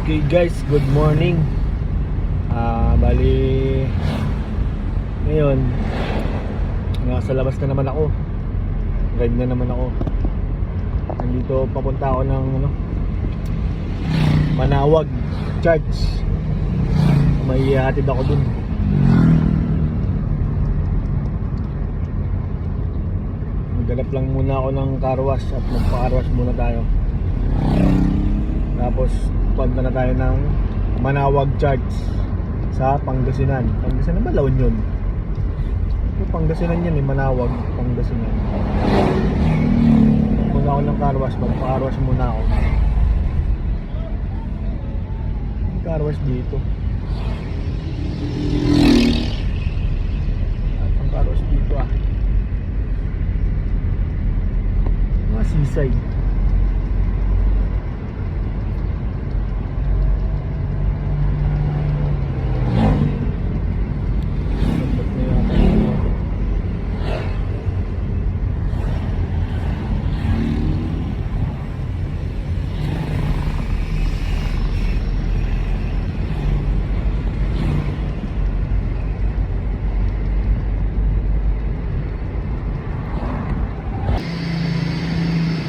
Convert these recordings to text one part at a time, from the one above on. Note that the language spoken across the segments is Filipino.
Okay guys, good morning. Bali ngayon nasa labas na naman ako. Ride na naman ako. Nandito papunta ako ng Manawag Church. May hatid ako dun. Maghanap lang muna ako ng car wash at magpa-car wash muna tayo. Tapos punta na tayo ng Manawag Church sa Pangasinan. Pangasinan ba? La Union? Pangasinan yan eh, Manawag, Pangasinan. Muna ako ng car wash, magpa-car wash muna ako. Car wash dito. At ang car wash dito mga seaside.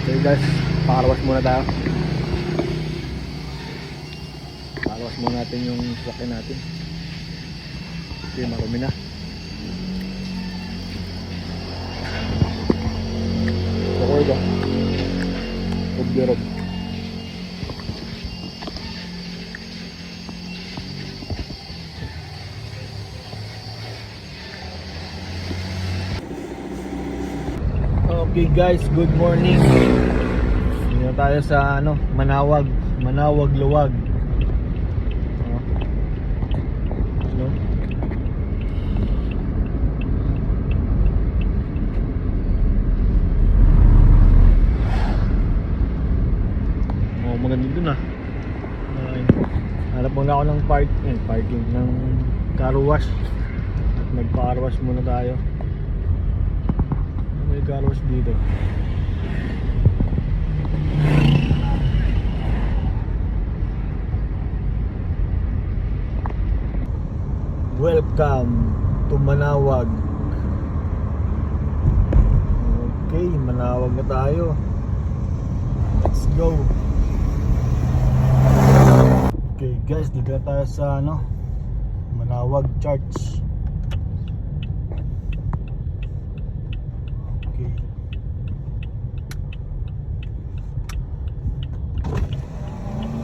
Okay guys, pakarwas muna tayo. Pakarwas muna natin yung sasakyan natin. Okay, marumi na. Record ah. Rob. Okay guys, good morning. Dito tayo sa Manawag Luwag. Maganda dun hanap muna ako ng parking ng car wash at magpa-car wash muna tayo. May car wash dito. Welcome to Manawag. Okay, Manawag na tayo. Let's go. Okay guys, dito na tayo sa Manawag Church.